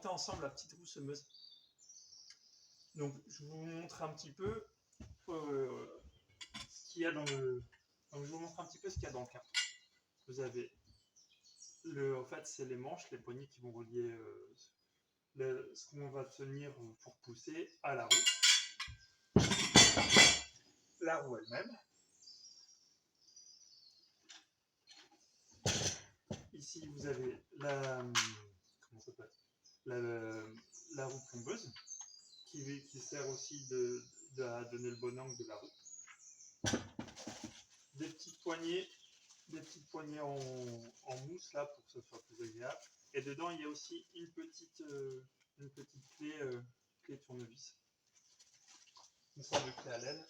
monter ensemble la petite roue semeuse. Donc je vous montre un petit peu ce qu'il y a dans le. Donc je vous montre un petit peu ce qu'il y a dans le carton. Vous avez en fait c'est les manches, les poignées qui vont relier ce qu'on va tenir pour pousser à la roue. La roue elle-même. Ici vous avez la roue plombeuse qui sert aussi à donner le bon angle de la roue. Des petites poignées en mousse là pour que ce soit plus agréable. Et dedans il y a aussi une petite clé tournevis. Une sorte de clé à laine.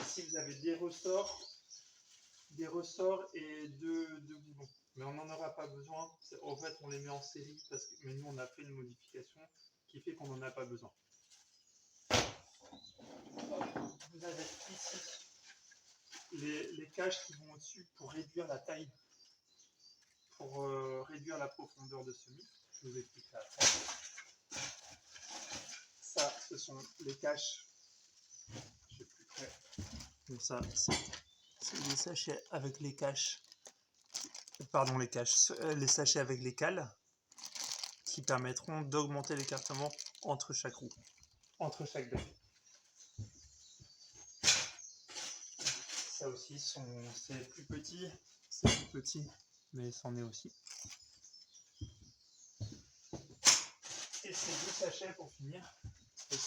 Ici vous avez des ressorts et deux boulons. Mais on n'en aura pas besoin. En fait on les met en série mais nous on a fait une modification qui fait qu'on n'en a pas besoin. Vous avez ici les caches qui vont au-dessus pour réduire la taille, pour réduire la profondeur de semis. Je vous expliquerai après. Ça, ce sont les caches. Je suis plus près. Donc ça, c'est les sachets avec les caches. Pardon, les sachets avec les cales qui permettront d'augmenter l'écartement entre chaque roue, entre chaque bec. Ça aussi, c'est plus petit, mais c'en est aussi. Et ces deux sachets, pour finir, ce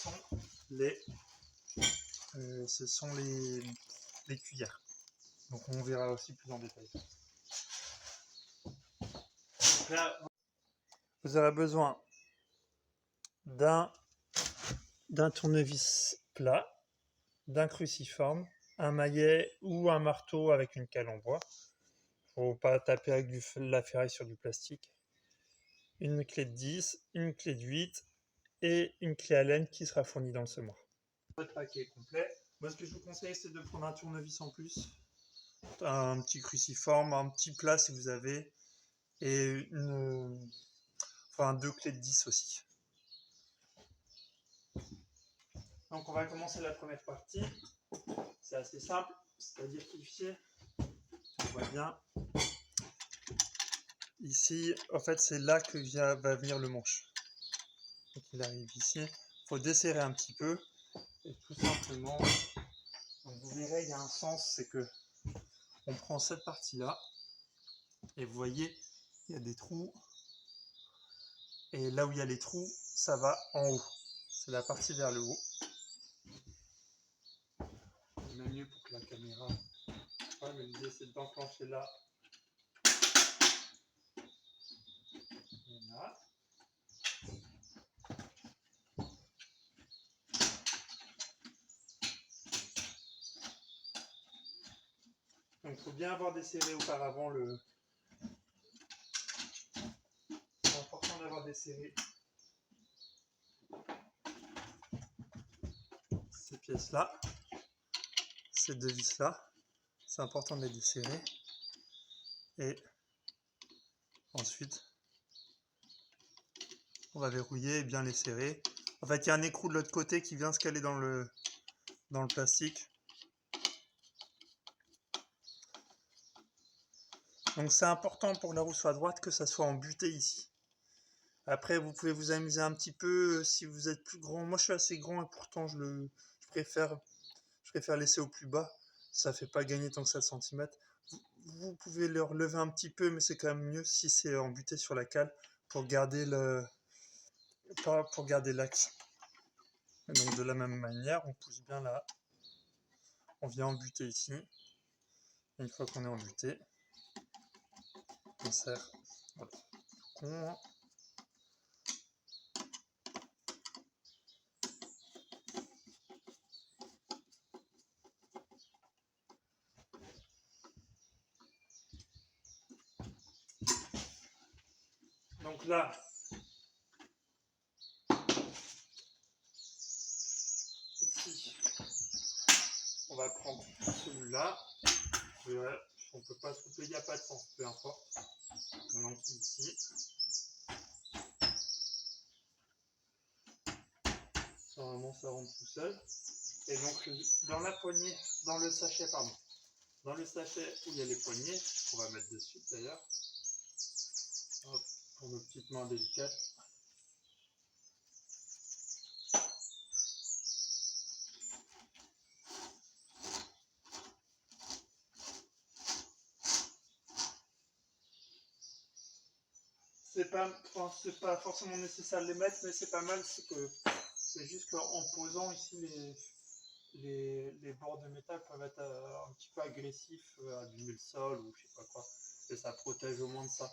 sont les cuillères. Donc on verra aussi plus en détail. Donc là, vous aurez besoin d'un tournevis plat, d'un cruciforme, un maillet ou un marteau avec une cale en bois. Il ne faut pas taper avec la ferraille sur du plastique. Une clé de 10, une clé de 8 et une clé à laine qui sera fournie dans le semoir. Votre paquet complet. Moi, ce que je vous conseille, c'est de prendre un tournevis en plus, un petit cruciforme, un petit plat si vous avez, et deux clés de 10 aussi. Donc, on va commencer la première partie. C'est assez simple, c'est-à-dire qu'ici, on voit bien. Ici, en fait, c'est là que va venir le manche. Donc, il arrive ici. Il faut desserrer un petit peu. Et tout simplement, donc vous verrez, il y a un sens, c'est que on prend cette partie-là. Et vous voyez, il y a des trous. Et là où il y a les trous, ça va en haut. C'est la partie vers le haut. On a mieux pour que la caméra... Ouais, mais l'idée, c'est d'enclencher là. Voilà. Donc il faut bien avoir desserré auparavant le... C'est important d'avoir desserré ces pièces-là, ces deux vis-là. C'est important de les desserrer. Et ensuite, on va verrouiller et bien les serrer. En fait, il y a un écrou de l'autre côté qui vient se caler dans le plastique. Donc c'est important pour que la roue soit droite que ça soit embuté ici. Après, vous pouvez vous amuser un petit peu si vous êtes plus grand. Moi, je suis assez grand et pourtant, je préfère laisser au plus bas. Ça fait pas gagner tant que ça de centimètres. Vous pouvez le relever un petit peu, mais c'est quand même mieux si c'est embuté sur la cale pour garder l'axe. Donc de la même manière, on pousse bien là. On vient embuter ici. Et une fois qu'on est embuté, on serre. Voilà. Donc là, ici, on va prendre celui-là. On ne peut pas se couper, il n'y a pas de sens, peu importe. On empile ici. Normalement ça rentre tout seul. Et donc dans la poignée, dans le sachet, pardon. Dans le sachet où il y a les poignées, on va mettre dessus d'ailleurs. Hop, pour nos petites mains délicates. C'est pas forcément nécessaire de les mettre, mais c'est pas mal, c'est juste qu'en posant ici les bords de métal peuvent être un petit peu agressifs, abîmer le sol ou je sais pas quoi. Et ça protège au moins de ça.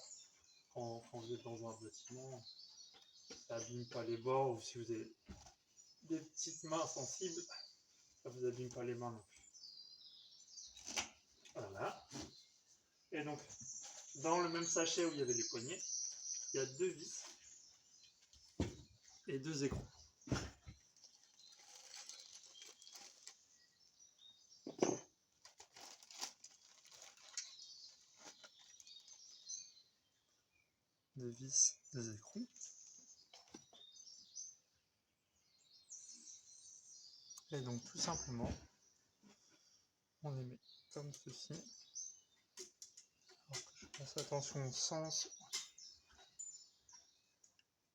Quand vous êtes dans un bâtiment, ça abîme pas les bords, ou si vous avez des petites mains sensibles, ça vous abîme pas les mains non plus. Voilà. Et donc, dans le même sachet où il y avait les poignées, il y a 2 vis et 2 écrous. Deux vis, 2 écrous. Et donc tout simplement, on les met comme ceci. Alors que je fasse attention au sens.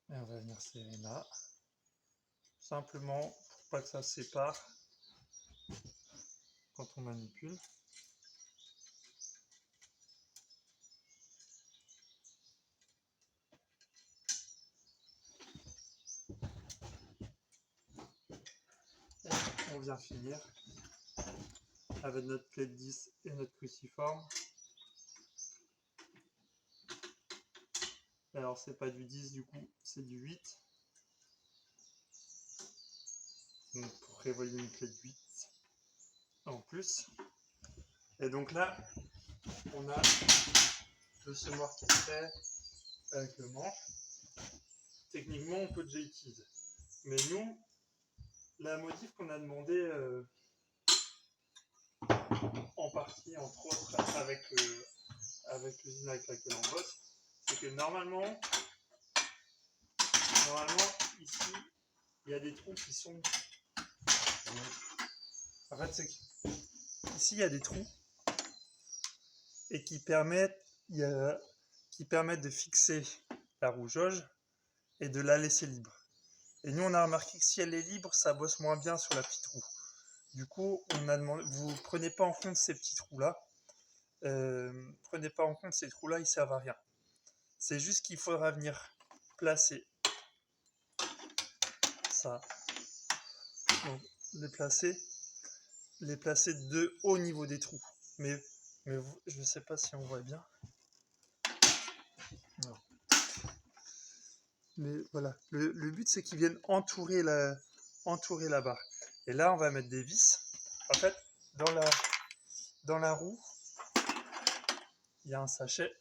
Et on va venir serrer là. Simplement pour pas que ça se sépare quand on manipule. Et on vient finir avec notre clé de 10 et notre cruciforme. Alors c'est pas du 10 du coup, c'est du 8. Donc pour prévoyer une clé de 8 en plus. Et donc là, on a le semoir qui est fait avec le manche. Techniquement, on peut déjà utiliser. Mais nous, la modif qu'on a demandé en partie, entre autres, avec l'usine avec laquelle on bosse, c'est que normalement, ici, il y a des trous qui sont... En fait, c'est qu'ici, il y a des trous et qui permettent de fixer la roue jauge et de la laisser libre. Et nous, on a remarqué que si elle est libre, ça bosse moins bien sur la petite roue. Du coup, on a demandé, vous prenez pas en compte ces petits trous-là. Prenez pas en compte ces trous-là, ils servent à rien. C'est juste qu'il faudra venir placer ça. Donc, les placer de haut niveau des trous. Mais je ne sais pas si on voit bien. Non. Mais voilà, le but c'est qu'ils viennent entourer la barre. Et là, on va mettre des vis. En fait, dans la roue, il y a un sachet.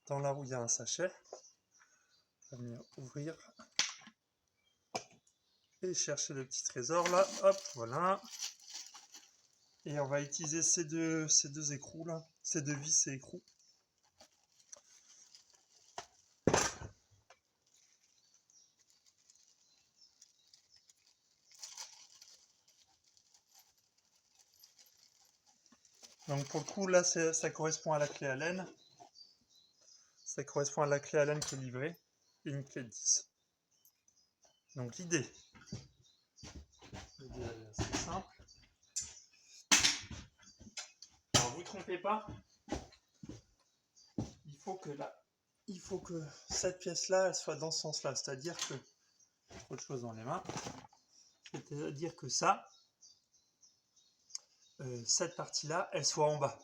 Dans la roue, il y a un sachet. On va venir ouvrir et chercher le petit trésor là. Hop, voilà. Et on va utiliser ces deux écrous là, ces 2 vis et écrous. Donc pour le coup là, ça correspond à la clé Allen. Ça correspond à la clé Allen qui est livrée et une clé de 10. Donc l'idée est assez simple. Alors vous ne trompez pas, il faut que cette pièce-là, elle soit dans ce sens-là. C'est-à-dire que, autre chose dans les mains, c'est-à-dire que ça, cette partie-là, elle soit en bas.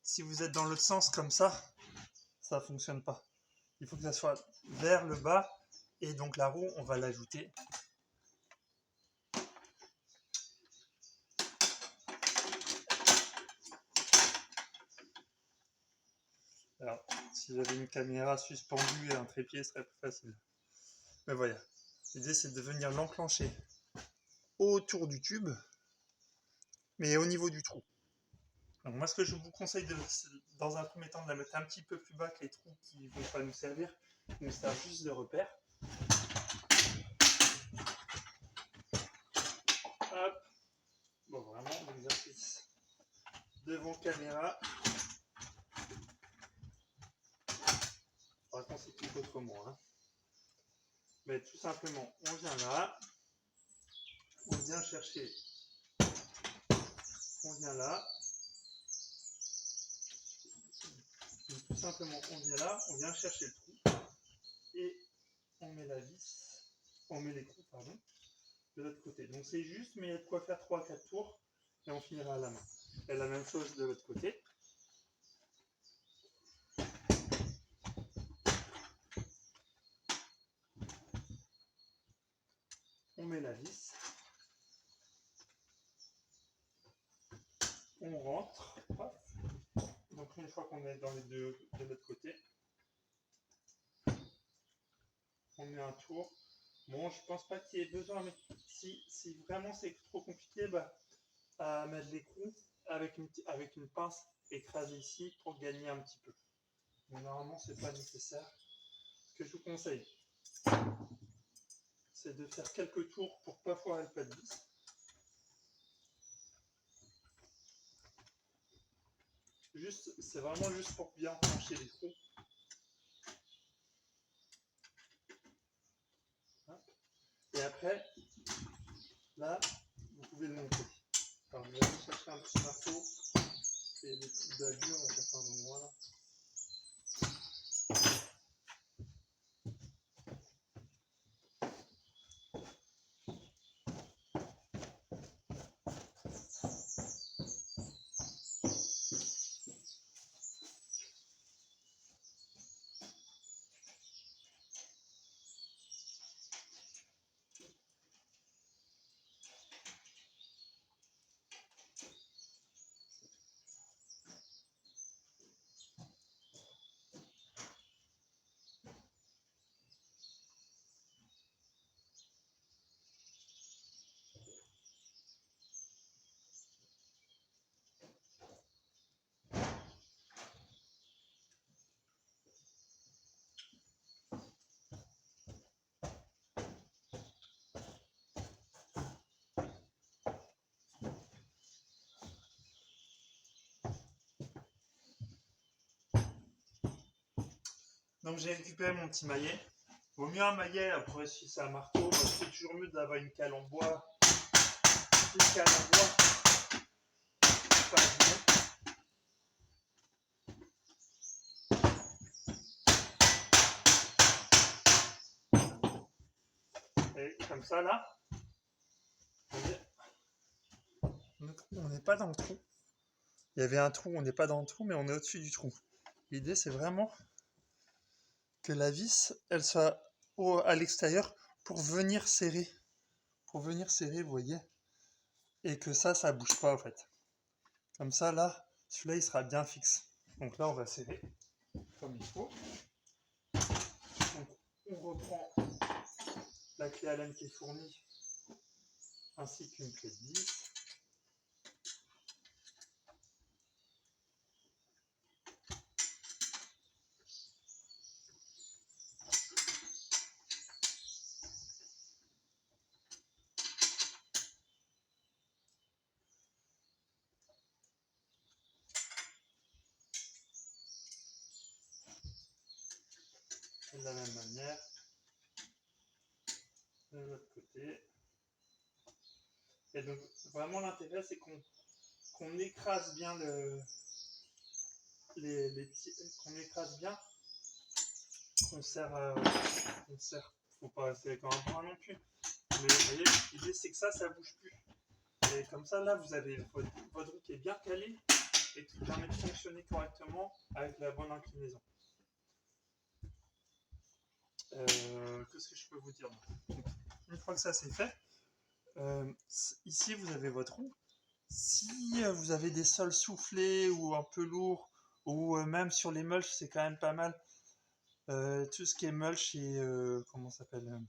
Si vous êtes dans l'autre sens comme ça ne fonctionne pas. Il faut que ça soit vers le bas, et donc la roue, on va l'ajouter. Alors, si j'avais une caméra suspendue et un trépied, ce serait plus facile. Mais voilà, l'idée c'est de venir l'enclencher autour du tube, mais au niveau du trou. Donc moi, ce que je vous conseille, dans un premier temps, de la mettre un petit peu plus bas que les trous qui ne vont pas nous servir, qui nous servent juste de repère. Hop. Bon, vraiment, l'exercice devant caméra. Par contre, c'est tout autrement. Hein. Mais tout simplement, on vient là, on vient chercher, on vient là. Donc, tout simplement, on vient là, on vient chercher le trou et on met la vis, on met l'écrou, pardon, de l'autre côté. Donc c'est juste, mais il y a de quoi faire 3 à 4 tours et on finira à la main. Et la même chose de l'autre côté. On met la vis, on rentre, hop. Donc une fois qu'on est dans les deux de l'autre côté, on met un tour. Bon, je pense pas qu'il y ait besoin, mais si vraiment c'est trop compliqué, bah, à mettre l'écrou avec une pince écrasée ici pour gagner un petit peu. Mais normalement, c'est pas nécessaire. Ce que je vous conseille, c'est de faire quelques tours pour pas foirer le pas de vis. C'est vraiment juste pour bien enclencher les trous. Et après, là, vous pouvez le monter. Alors, vous allez chercher un petit marteau et des petites bavures à certains endroits là. Donc j'ai récupéré mon petit maillet. Vaut mieux un maillet, après si c'est un marteau, c'est toujours mieux d'avoir une cale en bois. Une cale en bois. Et comme ça là, on n'est pas dans le trou. Il y avait un trou, on n'est pas dans le trou, mais on est au-dessus du trou. L'idée c'est vraiment que la vis, elle soit à l'extérieur pour venir serrer. Pour venir serrer, vous voyez. Et que ça bouge pas en fait. Comme ça, là, celui-là, il sera bien fixe. Donc là, on va serrer comme il faut. Donc, on reprend la clé Allen qui est fournie, ainsi qu'une clé de vis. Et de la même manière, de l'autre côté. Et donc, vraiment, l'intérêt, c'est qu'on écrase bien qu'on écrase bien, qu'on serre, faut pas rester comme un bras non plus. Mais vous voyez, l'idée, c'est que ça bouge plus. Et comme ça, là, vous avez votre roue qui est bien calée et qui permet de fonctionner correctement avec la bonne inclinaison. Qu'est-ce que je peux vous dire? Une fois que ça c'est fait, ici vous avez votre roue. Si vous avez des sols soufflés ou un peu lourds, ou même sur les mulches, c'est quand même pas mal. Tout ce qui est mulch et comment ça s'appelle,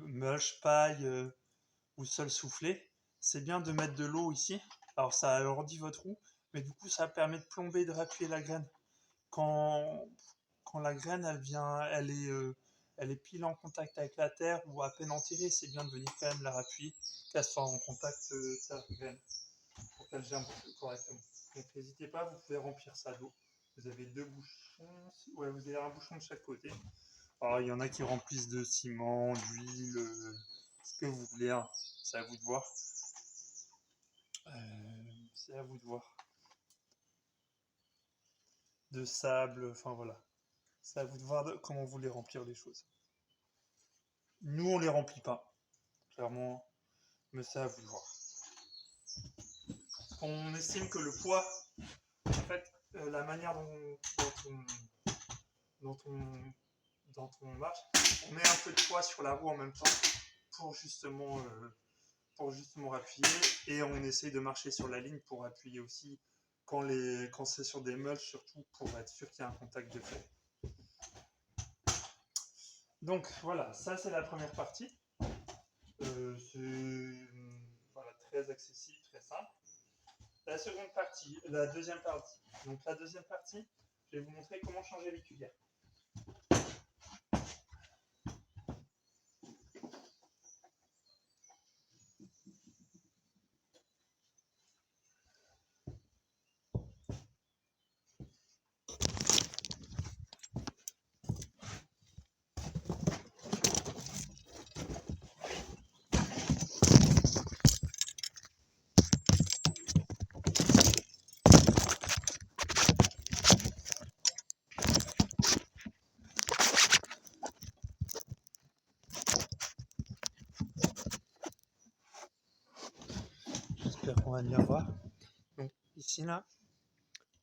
mulch, paille ou sol soufflé, c'est bien de mettre de l'eau ici. Alors ça alourdit votre roue, Mais du coup, ça permet de plomber et de rappuyer la graine. Quand, quand la graine, elle est pile en contact avec la terre ou à peine enterrée, c'est bien de venir quand même la rappuyer, qu'elle soit en contact terre-graine, pour qu'elle germe correctement. Donc n'hésitez pas, vous pouvez remplir ça d'eau. Vous avez deux bouchons, ouais, vous avez un bouchon de chaque côté. Alors, il y en a qui remplissent de ciment, d'huile, ce que vous voulez, hein. C'est à vous de voir. C'est à vous de voir. De sable, enfin voilà. C'est à vous de voir comment vous voulez remplir les choses. Nous, on les remplit pas, clairement, mais c'est à vous de voir. On estime que le poids, en fait, la manière dont on, dont on marche, on met un peu de poids sur la roue en même temps pour justement, pour justement appuyer, et on essaye de marcher sur la ligne pour appuyer aussi quand c'est sur des meules, surtout pour être sûr qu'il y a un contact de fait. Donc voilà, ça c'est la première partie. C'est voilà, très accessible, très simple. La seconde partie, la deuxième partie. Donc la deuxième partie, je vais vous montrer comment changer les cuillères. J'espère qu'on va bien voir. Donc ici là,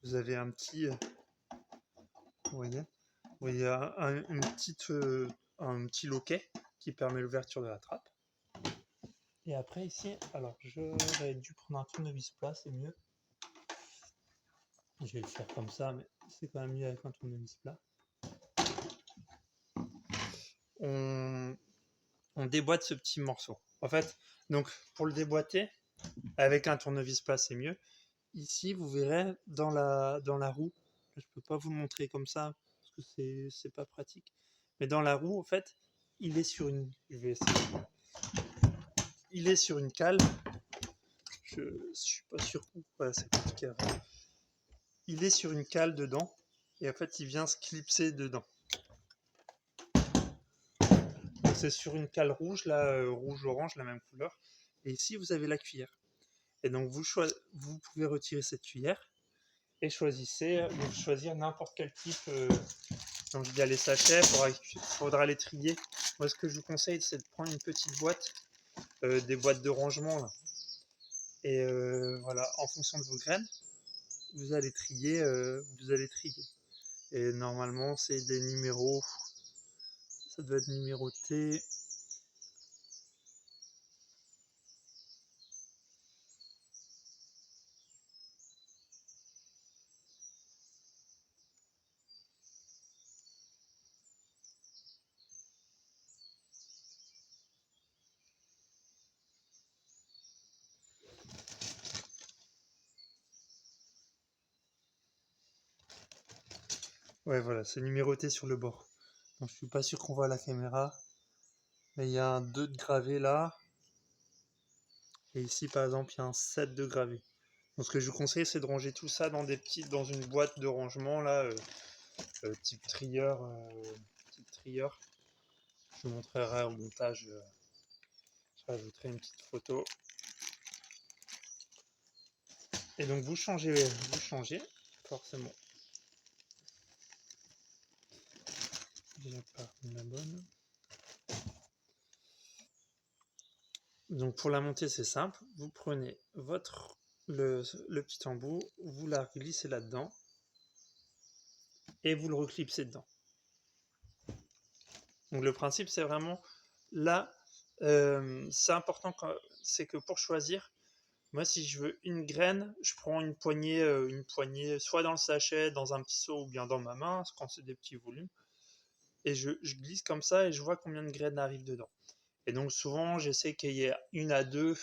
vous avez un petit, vous voyez un petit loquet qui permet l'ouverture de la trappe. Et après ici, alors j'aurais dû prendre un tournevis plat, c'est mieux. Je vais le faire comme ça, mais c'est quand même mieux avec un tournevis plat. On déboîte ce petit morceau. En fait, donc pour le déboîter, avec un tournevis plat, c'est mieux. Ici, vous verrez dans la roue, je ne peux pas vous le montrer comme ça, parce que c'est pas pratique. Mais dans la roue, en fait, il est sur une. Je vais essayer. Il est sur une cale. Je suis pas sûr où. Voilà, c'est compliqué. Il est sur une cale dedans. Et en fait, il vient se clipser dedans. Donc, c'est sur une cale rouge, là, rouge-orange, la même couleur. Et ici, vous avez la cuillère. Et donc, vous pouvez retirer cette cuillère et vous choisir n'importe quel type. Donc, il y a les sachets, il faudra les trier. Moi, ce que je vous conseille, c'est de prendre une petite boîte, des boîtes de rangement. Là. Et voilà, en fonction de vos graines, vous allez trier. Et normalement, c'est des numéros. Ça doit être numéroté. Ouais, voilà, c'est numéroté sur le bord. Donc, je suis pas sûr qu'on voit à la caméra. Mais il y a un 2 de gravé là. Et ici, par exemple, il y a un 7 de gravé. Donc, ce que je vous conseille, c'est de ranger tout ça dans une boîte de rangement, là, type trieur. Je vous montrerai au montage. Je rajouterai une petite photo. Et donc, vous changez forcément. Déjà pas la bonne. Donc, pour la monter, c'est simple. Vous prenez le petit embout, vous la glissez là-dedans et vous le reclipsez dedans. Donc le principe, c'est vraiment là, c'est important, c'est que pour choisir, moi si je veux une graine, je prends une poignée soit dans le sachet, dans un petit seau ou bien dans ma main, quand c'est des petits volumes, et je glisse comme ça et je vois combien de graines arrivent dedans. Et donc souvent, j'essaie qu'il y ait 1 à 2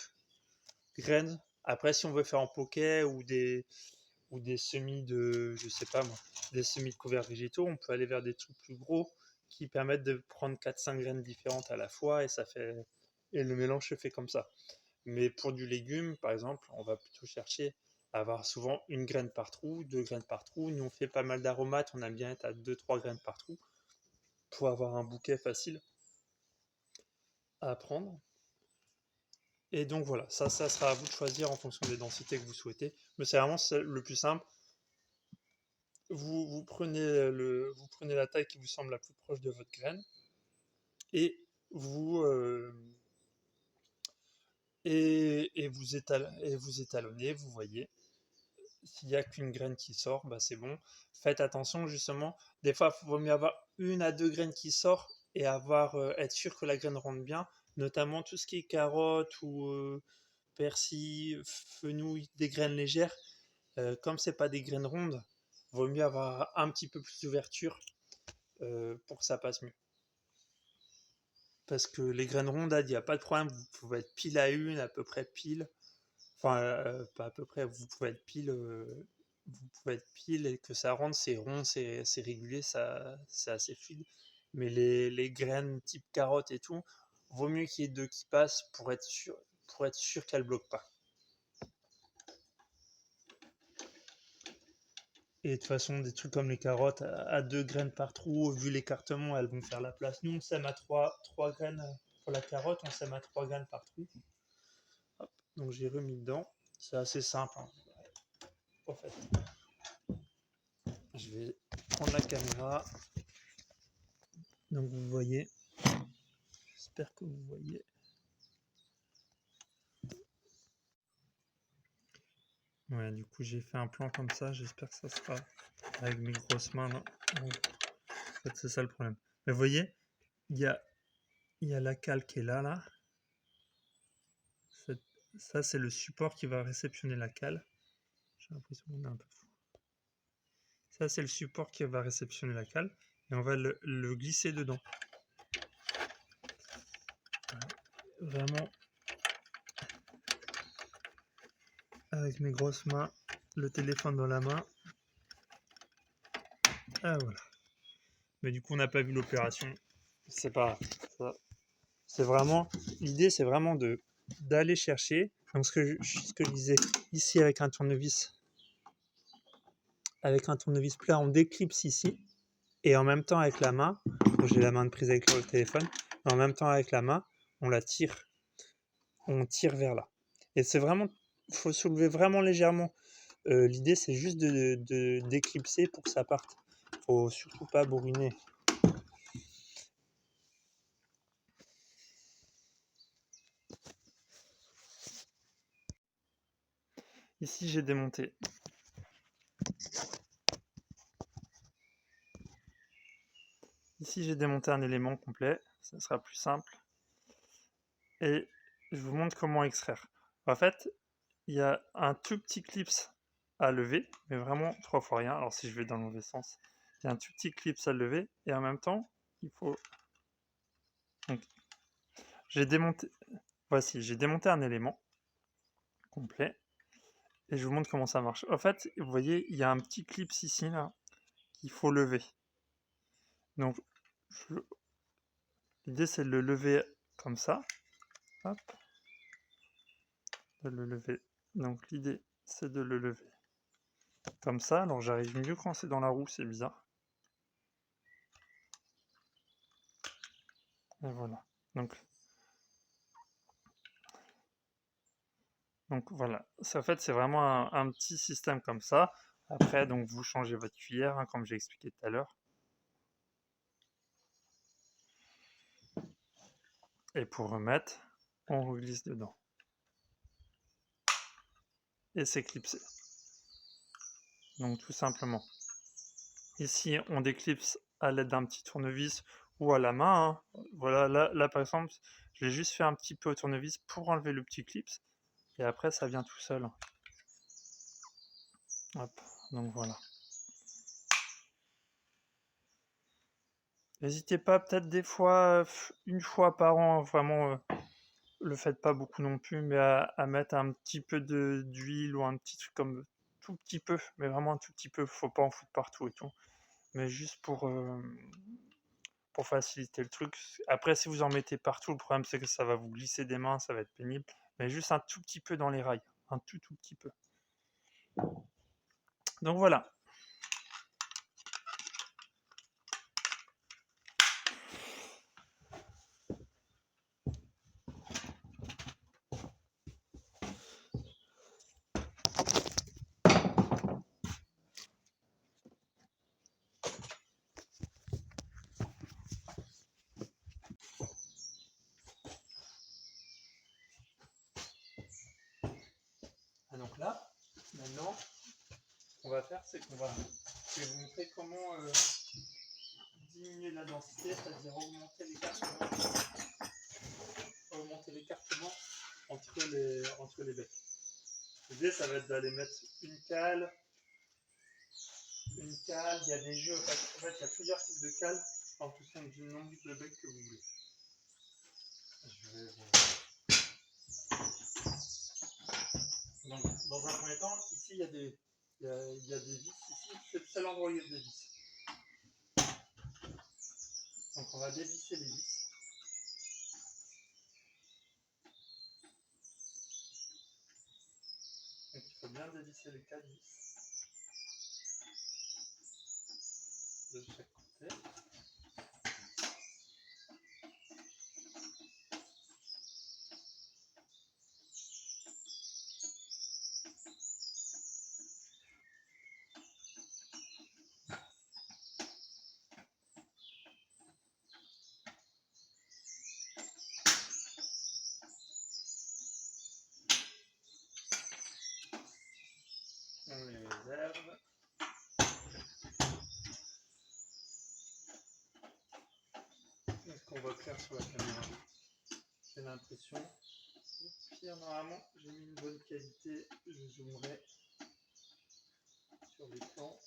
graines. Après, si on veut faire en poké ou ou des semis de, je sais pas moi, des semis de couverts végétaux, on peut aller vers des trucs plus gros qui permettent de prendre 4-5 graines différentes à la fois et le mélange se fait comme ça. Mais pour du légume, par exemple, on va plutôt chercher à avoir souvent une graine par trou, 2 graines par trou. Nous, on fait pas mal d'aromates, on aime bien être à 2-3 graines par trou pour avoir un bouquet facile à prendre. Et donc voilà, ça sera à vous de choisir en fonction des densités que vous souhaitez. Mais c'est vraiment le plus simple. Vous prenez la taille qui vous semble la plus proche de votre graine et vous, vous étalonnez, vous voyez. S'il n'y a qu'une graine qui sort, bah c'est bon. Faites attention justement. Des fois, il vaut mieux avoir 1 à 2 graines qui sortent et être sûr que la graine rentre bien. Notamment tout ce qui est carottes ou persil, fenouil, des graines légères. Comme c'est pas des graines rondes, vaut mieux avoir un petit peu plus d'ouverture pour que ça passe mieux. Parce que les graines rondes, il n'y a pas de problème. Vous pouvez être pile à une, à peu près pile. Enfin, pas à peu près, vous pouvez être pile et que ça rentre, c'est rond, c'est régulier, c'est assez fluide. Mais les graines type carotte et tout, vaut mieux qu'il y ait 2 qui passent pour être sûr qu'elles ne bloquent pas. Et de toute façon, des trucs comme les carottes, à 2 graines par trou, vu l'écartement, elles vont faire la place. Nous, on sème à 3 graines pour la carotte, on sème à 3 graines par trou. Hop, donc j'ai remis dedans. C'est assez simple, hein, en fait. Je vais prendre la caméra. Donc vous voyez. J'espère que vous voyez. Ouais, du coup j'ai fait un plan comme ça. J'espère que ça sera avec mes grosses mains. Non. En fait, c'est ça le problème. Mais vous voyez, il y a la cale qui est là. Ça, c'est le support qui va réceptionner la cale. J'ai l'impression qu'on est un peu fou. Ça, c'est le support qui va réceptionner la cale. Et on va le glisser dedans. Vraiment, avec mes grosses mains, le téléphone dans la main. Ah voilà. Mais du coup, on n'a pas vu l'opération. C'est pas grave. C'est vraiment, l'idée, c'est vraiment d'aller chercher. Donc, ce que je disais ici avec un tournevis plat, on déclipse ici. Et en même temps, avec la main, j'ai la main de prise avec le téléphone, en même temps, avec la main, on tire vers là. Et c'est vraiment, il faut soulever vraiment légèrement. L'idée, c'est juste d'éclipser pour que ça parte. Faut surtout pas bourriner. Ici, j'ai démonté. Ici, j'ai démonté un élément complet. Ça sera plus simple. Et je vous montre comment extraire. En fait, il y a un tout petit clip à lever, mais vraiment 3 fois rien. Alors si je vais dans le mauvais sens, il y a un tout petit clip à lever, et en même temps, il faut... Donc, j'ai démonté un élément complet, et je vous montre comment ça marche. En fait, vous voyez, il y a un petit clip ici, là, qu'il faut lever. Donc, l'idée, c'est de le lever comme ça. Hop. De le lever. Donc, l'idée, c'est de le lever comme ça. Alors, j'arrive mieux quand c'est dans la roue, c'est bizarre. Et voilà. Donc voilà. En fait, c'est vraiment un petit système comme ça. Après, donc vous changez votre cuillère, hein, comme j'ai expliqué tout à l'heure. Et pour remettre, on reglisse dedans. Et c'est clipsé. Donc tout simplement. Ici, on déclipse à l'aide d'un petit tournevis ou à la main. Hein. Voilà, là par exemple, j'ai juste fait un petit peu au tournevis pour enlever le petit clip. Et après, ça vient tout seul. Hop, donc voilà. N'hésitez pas, peut-être des fois, une fois par an, vraiment, le faites pas beaucoup non plus, mais à mettre un petit peu d'huile ou un petit truc comme tout petit peu, mais vraiment un tout petit peu. Faut pas en foutre partout et tout, mais juste pour faciliter le truc. Après, si vous en mettez partout, le problème c'est que ça va vous glisser des mains, ça va être pénible. Mais juste un tout petit peu dans les rails, un tout petit peu. Donc voilà. Ah, donc là, maintenant, ce qu'on va faire, c'est je vais vous montrer comment diminuer la densité, c'est-à-dire augmenter l'écartement entre les becs. L'idée, ça va être d'aller mettre une cale, il y a des jeux, en fait, il y a plusieurs types de cales en fonction du nombre de becs que vous voulez. Donc, dans un premier temps, ici, il y a des vis, ici, c'est le seul endroit où il y a des vis. Donc, on va dévisser les vis. Donc, il faut bien dévisser les 4 vis de chaque côté. On les réserve. Est-ce qu'on voit clair sur la caméra? J'ai l'impression. Pire, normalement, j'ai mis une bonne qualité. Je zoomerai sur l'écran.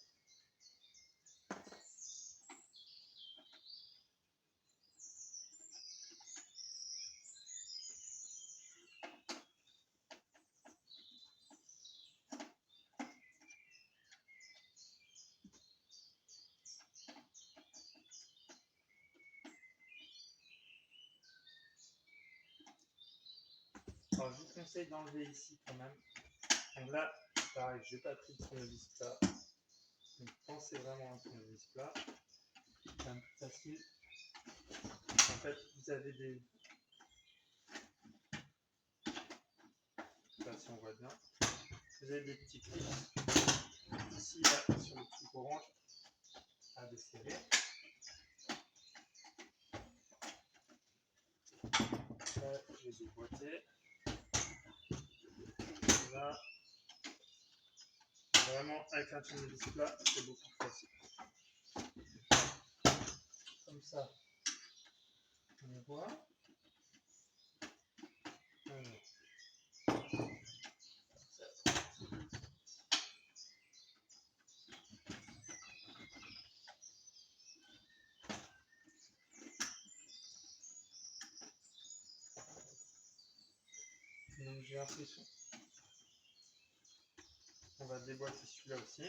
Alors, je vous conseille d'enlever ici quand même. Donc là, pareil, j'ai pas pris de tournevis plat. Donc pensez vraiment à un tournevis plat. C'est un peu facile. En fait, vous avez des... Je sais pas si on voit bien. Vous avez des petits clips ici, là, sur le truc orange, à desserrer. Là, je les ai boîtés. Là, vraiment, avec un tournevis plat, c'est beaucoup plus facile. Comme ça, on voit. Donc j'ai l'impression qu'on va déboîter celui-là aussi.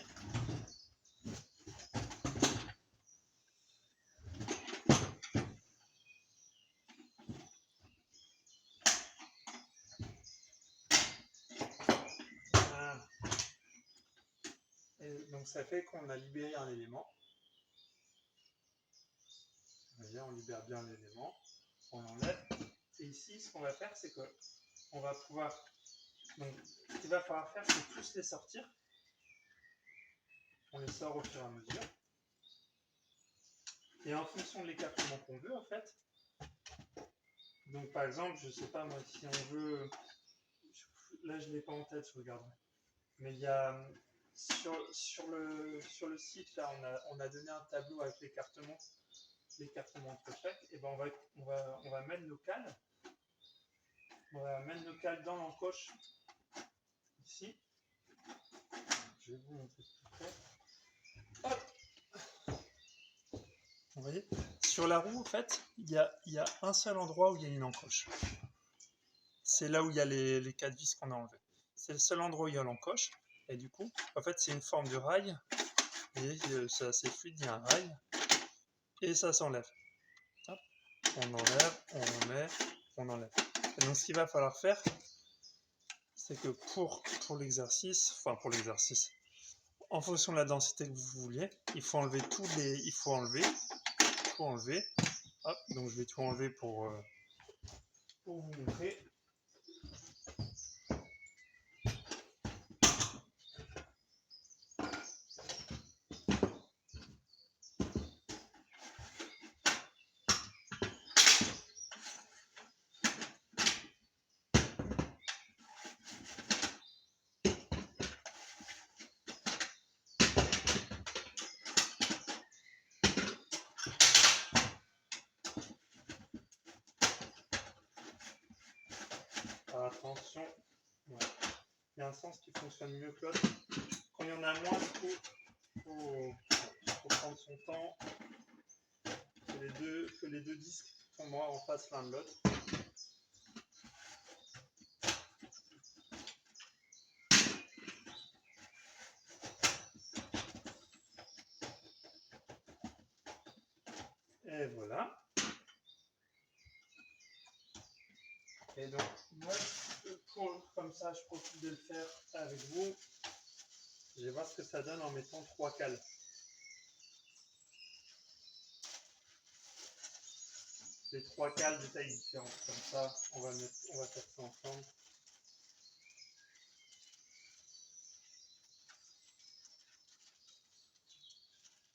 Voilà. Et donc ça fait qu'on a libéré un élément. Vous voyez, on libère bien l'élément, on l'enlève. Et ici, ce qu'on va faire, c'est qu'on va pouvoir... Donc, ce qu'il va falloir faire, c'est tous les sortir. On les sort au fur et à mesure. Et en fonction de l'écartement qu'on veut, en fait, donc par exemple, je sais pas moi, si on veut... Là, je ne l'ai pas en tête, je regarderai. Mais il y a... Sur le site, là, on a donné un tableau avec l'écartement entre chaque. Et ben on va mettre nos cales. On va mettre nos cales dans l'encoche. Ici. Je vais vous montrer tout près. Hop. Vous voyez, sur la roue, en fait, il y a un seul endroit où il y a une encoche. C'est là où il y a les 4 vis qu'on a enlevées. C'est le seul endroit où il y a l'encoche. Et du coup, en fait, c'est une forme de rail. Et c'est assez fluide, il y a un rail. Et ça s'enlève. Hop. On enlève, on remet, on enlève. Et donc, ce qu'il va falloir faire, c'est que pour l'exercice, en fonction de la densité que vous voulez, il faut enlever tout enlever. Hop, donc je vais tout enlever pour vous montrer. Alors, attention, ouais. Il y a un sens qui fonctionne mieux que l'autre. Quand il y en a moins, du coup, faut prendre son temps, que les deux disques tombent en face l'un de l'autre. Et voilà. Et donc, moi, comme ça, je profite de le faire avec vous. Je vais voir ce que ça donne en mettant 3 cales. Les 3 cales de taille différente. Comme ça, on va faire ça ensemble.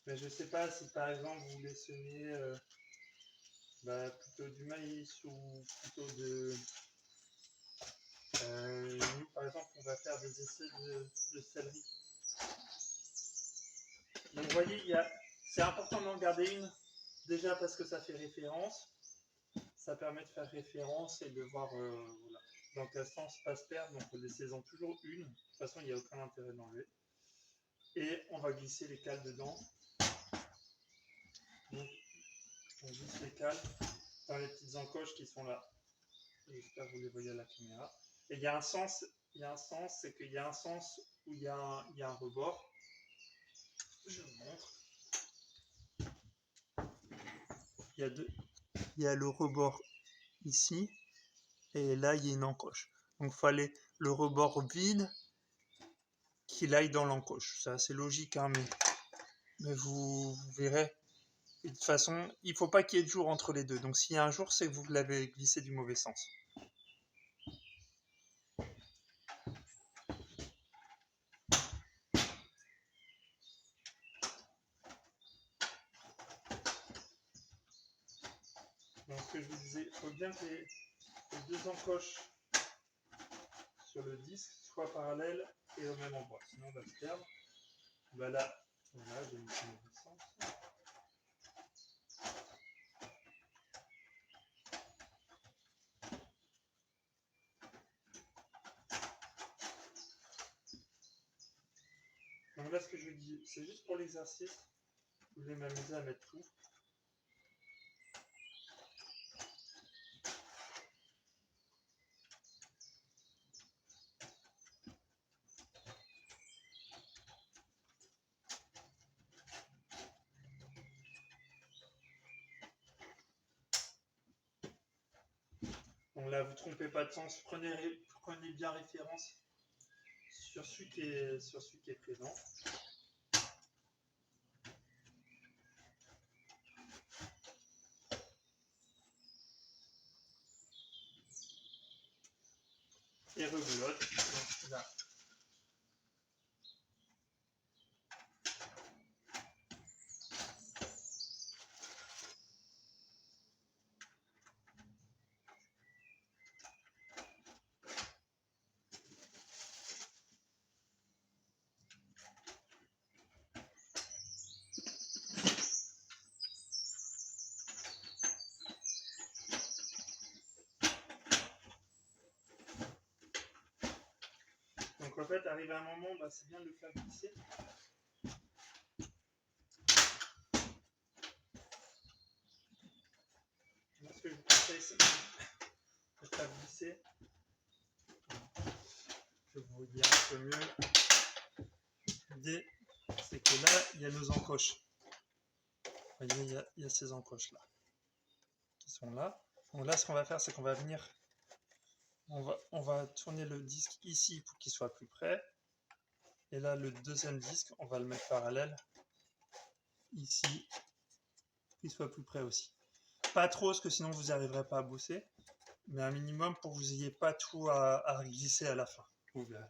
Mais je ne sais pas si par exemple vous voulez semer plutôt du maïs ou plutôt de... nous par exemple on va faire des essais de céleri. Donc vous voyez, c'est important d'en garder une, déjà parce que ça fait référence, ça permet de faire référence et de voir voilà, dans quel sens pas se perdre, donc laissez-en toujours une, de toute façon il n'y a aucun intérêt d'enlever. Et on va glisser les cales dedans. Donc on glisse les cales dans les petites encoches qui sont là. J'espère que vous les voyez à la caméra. Et il y a un sens, c'est qu'il y a un sens où il y a un rebord. Je vous montre. Il y a le rebord ici, et là il y a une encoche. Donc il fallait le rebord vide qu'il aille dans l'encoche. C'est assez logique, hein, mais vous verrez. Et de toute façon, il ne faut pas qu'il y ait de jour entre les deux. Donc s'il y a un jour, c'est que vous l'avez glissé du mauvais sens. Donc ce que je vous disais, il faut bien que les deux encoches sur le disque soit parallèles et au même endroit. Sinon on va se perdre. Voilà, j'ai mis le mauvais sens. Donc là, ce que je vous dis, c'est juste pour l'exercice. Je vais m'amuser à mettre tout. Donc là, vous ne trompez pas de sens. Prenez bien référence sur celui qui est présent. Et rebelote. Donc là. Donc en fait, arrivé à un moment, c'est bien de le faire glisser. Moi, ce que je vous conseille, c'est de le faire glisser. Je vais vous dire un peu mieux. l'idée, c'est que là, il y a nos encoches. Vous voyez, il y a ces encoches-là qui sont là. Donc là, ce qu'on va faire, c'est qu'on va venir, on va tourner le disque ici pour qu'il soit plus près. Et là, le deuxième disque, on va le mettre parallèle ici, pour qu'il soit plus près aussi. Pas trop, parce que sinon vous n'arriverez pas à bosser, mais un minimum pour que vous n'ayez pas tout à glisser à la fin. Vous verrez.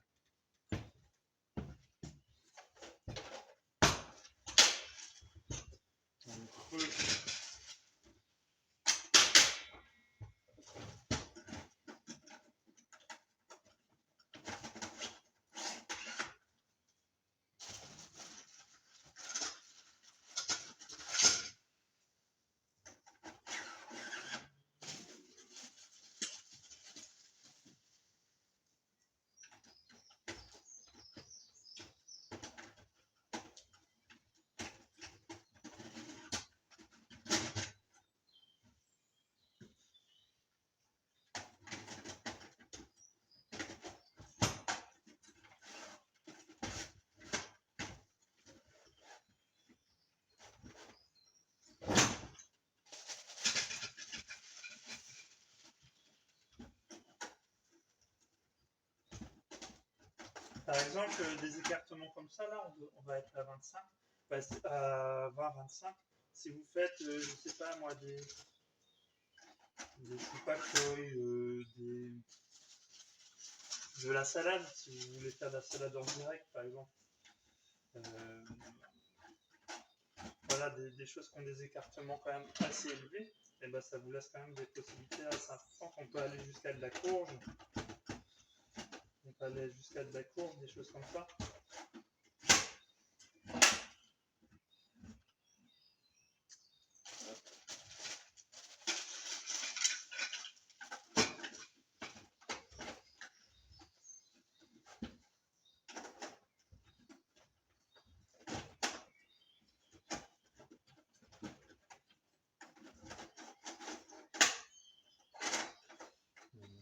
Par exemple, des écartements comme ça, là, on va être à 25, à 20-25. Si vous faites, je sais pas moi, des choupachoy, de la salade, si vous voulez faire de la salade en direct, par exemple. Voilà, des choses qui ont des écartements quand même assez élevés, et ben ça vous laisse quand même des possibilités assez importantes. On peut aller jusqu'à de la courge, des choses comme ça.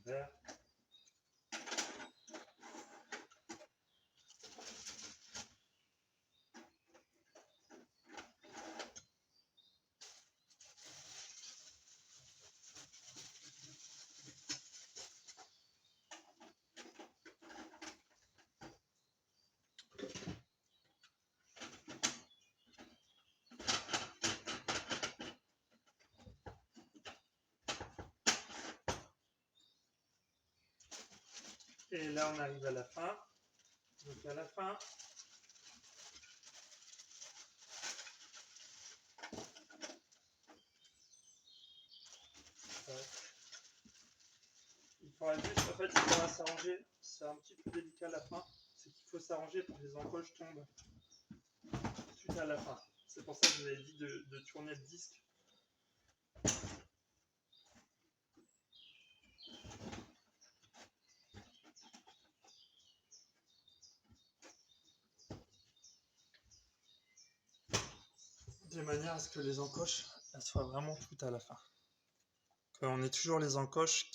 Vert. Et là, on arrive à la fin. Donc à la fin, il faudra juste, en fait, il faudra s'arranger. C'est un petit peu délicat à la fin. C'est qu'il faut s'arranger pour que les encoches tombent tout à la fin. C'est pour ça que je vous avais dit de tourner le disque. De manière à ce que les encoches elles soient vraiment toutes à la fin. Qu'on ait toujours les encoches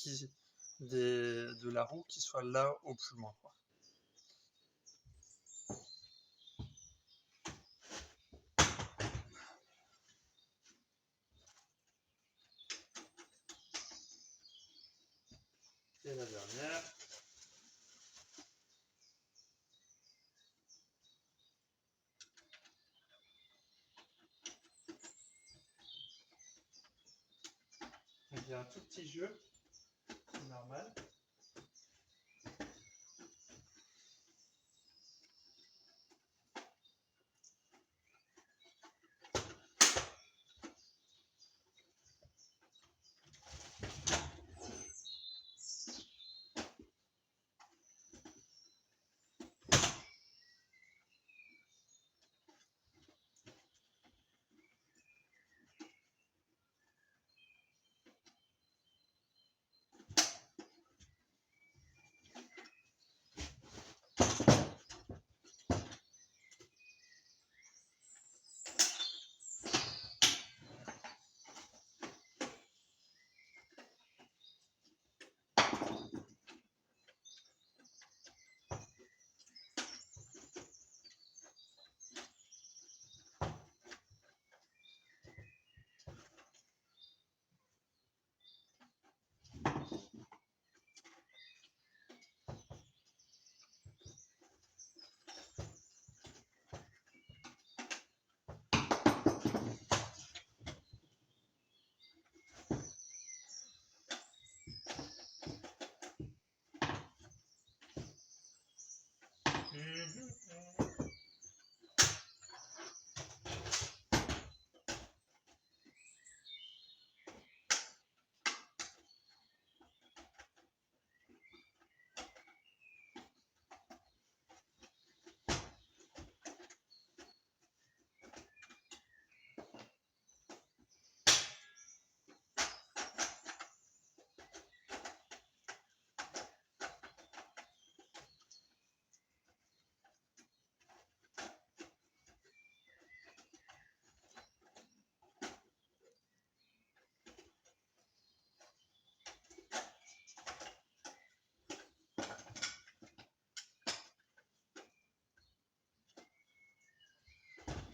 de la roue qui soient là au plus loin. Quoi. Et la dernière. Donc il y a un tout petit jeu, c'est normal.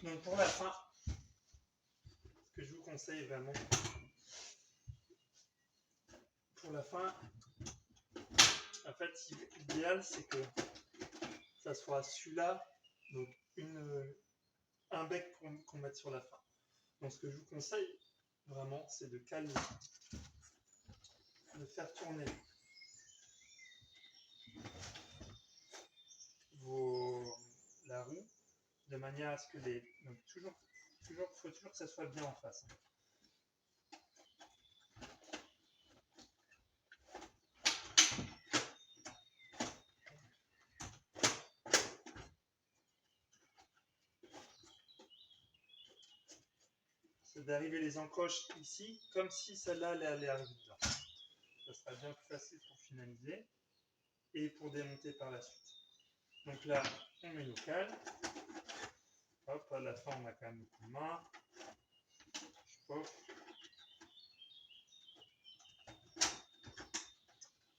Donc pour la fin, ce que je vous conseille vraiment, pour la fin, en fait, l'idéal c'est que ça soit celui-là, donc un bec qu'on mette sur la fin. Donc ce que je vous conseille vraiment, c'est de caler, de faire tourner la roue de manière à ce que donc faut toujours que ça soit bien en face. C'est d'arriver les encoches ici, comme si celle-là allait arriver dedans. Ça sera bien plus facile pour finaliser et pour démonter par la suite. Donc là, on met nos cales. Hop, à la fin, on a quand même le coup de main.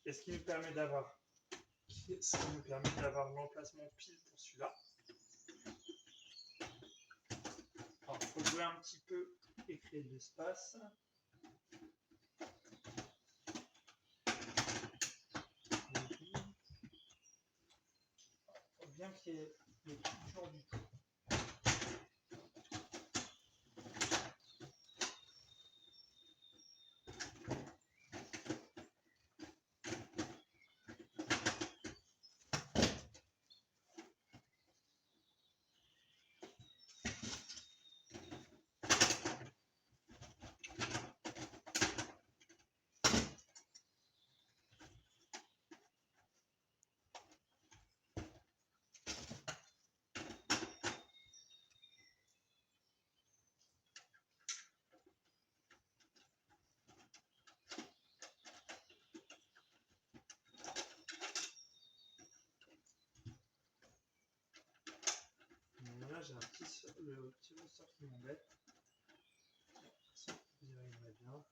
Et ce qui nous permet d'avoir l'emplacement pile pour celui-là. Alors, il faut jouer un petit peu et créer de l'espace. Il faut bien qu'il y ait le toujours du tout. Là, j'ai le petit ressort qui m'embête. Vous y arriverez bien.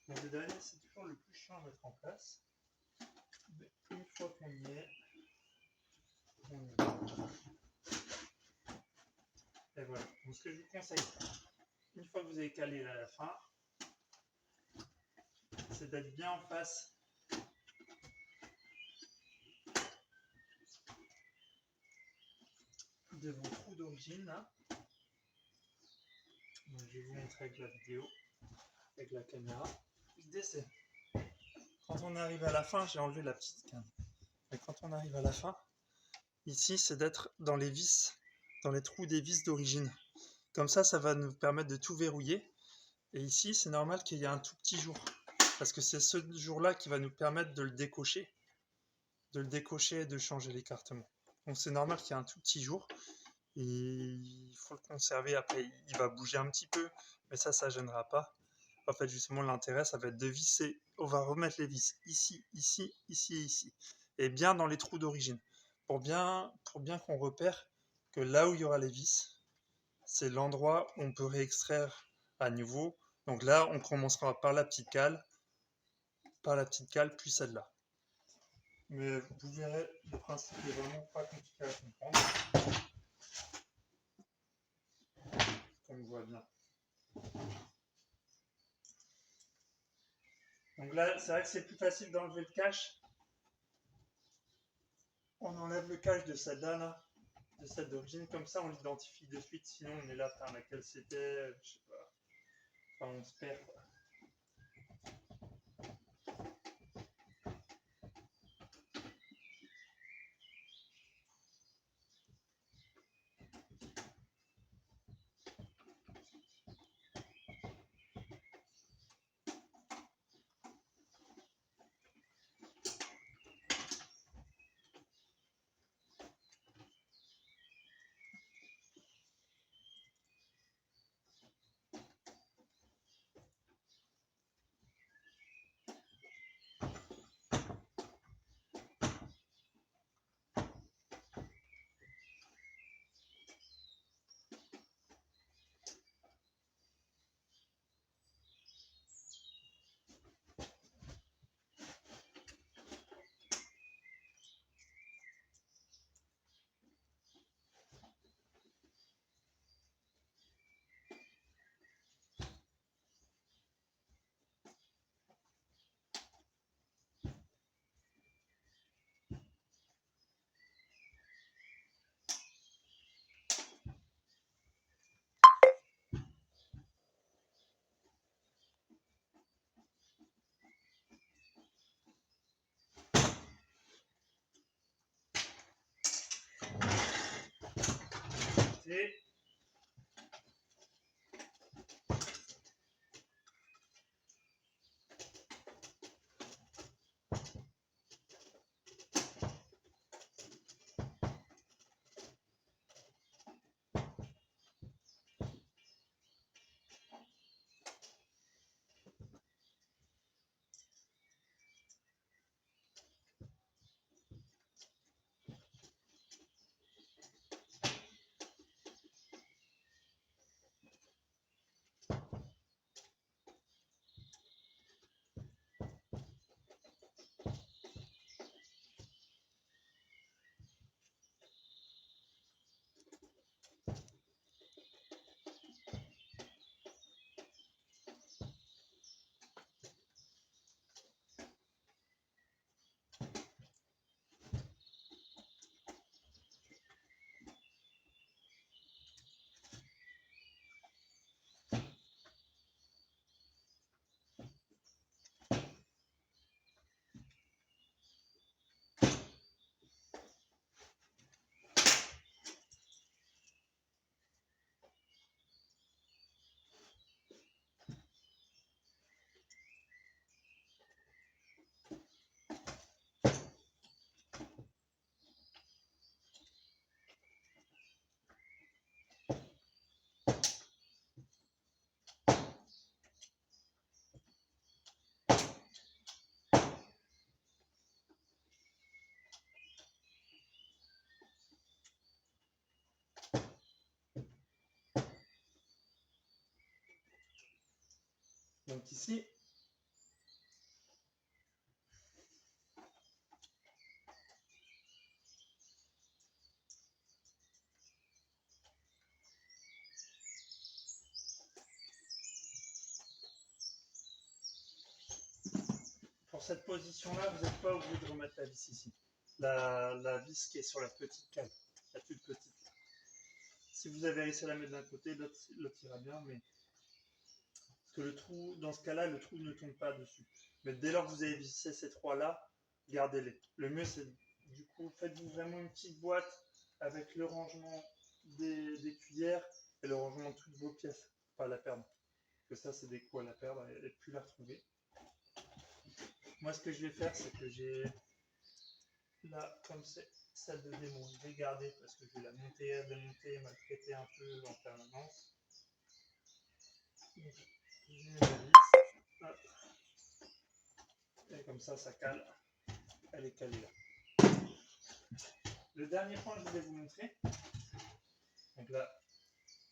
Donc, le dernier, c'est toujours le plus chiant à mettre en place. Mais une fois qu'on y est, on y est. Et voilà. Donc, ce que je vous conseille, une fois que vous avez calé à la fin, c'est d'être bien en face de vos trous d'origine. Donc, je vais vous montrer avec la vidéo, avec la caméra. L'idée, c'est quand on arrive à la fin, j'ai enlevé la petite canne. Et quand on arrive à la fin, ici, c'est d'être dans les vis, dans les trous des vis d'origine. Comme ça va nous permettre de tout verrouiller. Et ici, c'est normal qu'il y ait un tout petit jour. Parce que c'est ce jour-là qui va nous permettre de le décocher. Et de changer l'écartement. Donc c'est normal qu'il y ait un tout petit jour. Et il faut le conserver. Après, il va bouger un petit peu. Mais ça gênera pas. En fait, justement, l'intérêt, ça va être de visser. On va remettre les vis ici, ici, ici et ici. Et bien dans les trous d'origine. pour bien qu'on repère que là où il y aura les vis, c'est l'endroit où on peut réextraire à nouveau. Donc là, on commencera par la petite cale, puis celle-là. Mais vous verrez, le principe est vraiment pas compliqué à comprendre, comme on voit bien. Donc là, c'est vrai que c'est plus facile d'enlever le cache. On enlève le cache de celle-là, là, de celle d'origine, comme ça on l'identifie de suite, sinon on est là, par laquelle c'était, je sais pas. Enfin, on se perd, quoi. Et donc ici, pour cette position-là, vous n'êtes pas obligé de remettre la vis ici. La vis qui est sur la petite cale, la toute petite. Si vous avez réussi à la mettre d'un côté, l'autre ira bien, mais parce que le trou, dans ce cas-là, le trou ne tombe pas dessus. Mais dès lors que vous avez vissé ces trois-là, gardez-les. Le mieux, c'est du coup, faites-vous vraiment une petite boîte avec le rangement des cuillères et le rangement de toutes vos pièces, pour pas la perdre. Parce que ça, c'est des coups à la perdre et ne plus la retrouver. Moi, ce que je vais faire, c'est que j'ai là, comme c'est celle de démon, je vais garder parce que je vais la monter, la démonter, maltraiter un peu en permanence. Donc, je mets la vis, hop, et comme ça cale. Elle est calée là. Le dernier point que je voulais vous montrer, donc là,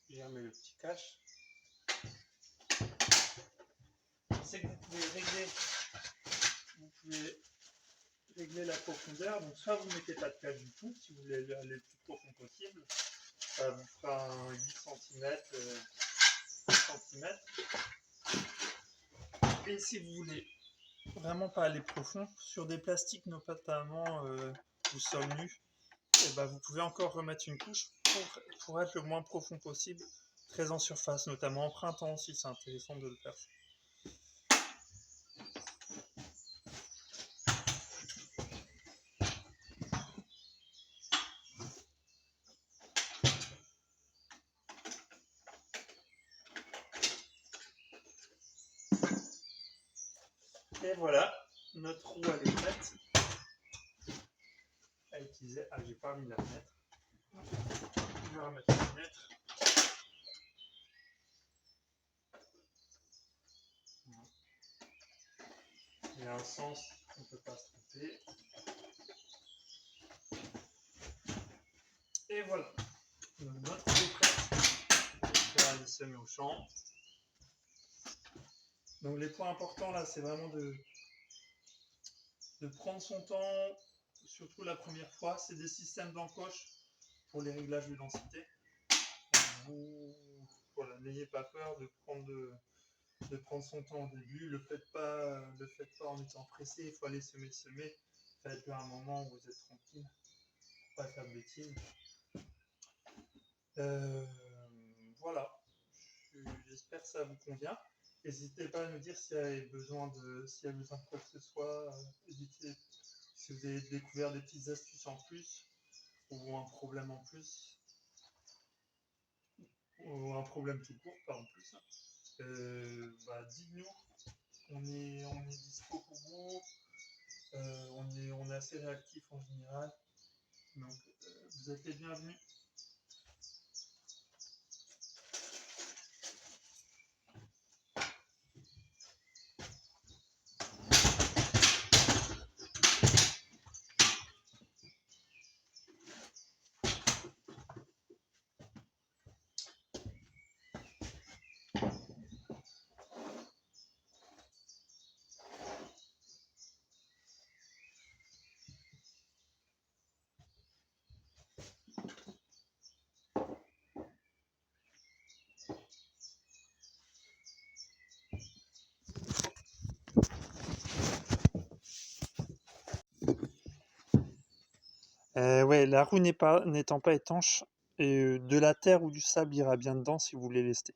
j'ai remis le petit cache, c'est que vous pouvez régler la profondeur. Donc soit vous ne mettez pas de cache du tout, si vous voulez aller le plus profond possible, ça vous fera un 8 cm, 10 cm. Et si vous voulez vraiment pas aller profond, sur des plastiques notamment au sol nu, et ben vous pouvez encore remettre une couche pour être le moins profond possible, très en surface, notamment en printemps aussi, c'est intéressant de le faire. Et voilà, notre roue elle est prête à utiliser. Ah, j'ai pas mis la fenêtre. Je vais remettre la fenêtre. Il y a un sens, on ne peut pas se tromper. Et voilà, donc notre roue est prête pour aller semer au champ. Donc les points importants là, c'est vraiment de prendre son temps, surtout la première fois. C'est des systèmes d'encoche pour les réglages de densité. Voilà, n'ayez pas peur de prendre son temps au début. Le faites pas en étant pressé. Il faut aller semer. Faites-le à un moment où vous êtes tranquille, pour pas faire de bêtises. Voilà. J'espère que ça vous convient. N'hésitez pas à nous dire s'il y a besoin de quoi que ce soit. N'hésitez si vous avez découvert des petites astuces en plus ou un problème en plus ou un problème tout court, pas en plus. Dites-nous. On est dispo pour vous. On est assez réactif en général. Donc, vous êtes les bienvenus. Ouais, la roue n'étant pas étanche, de la terre ou du sable ira bien dedans si vous voulez lester.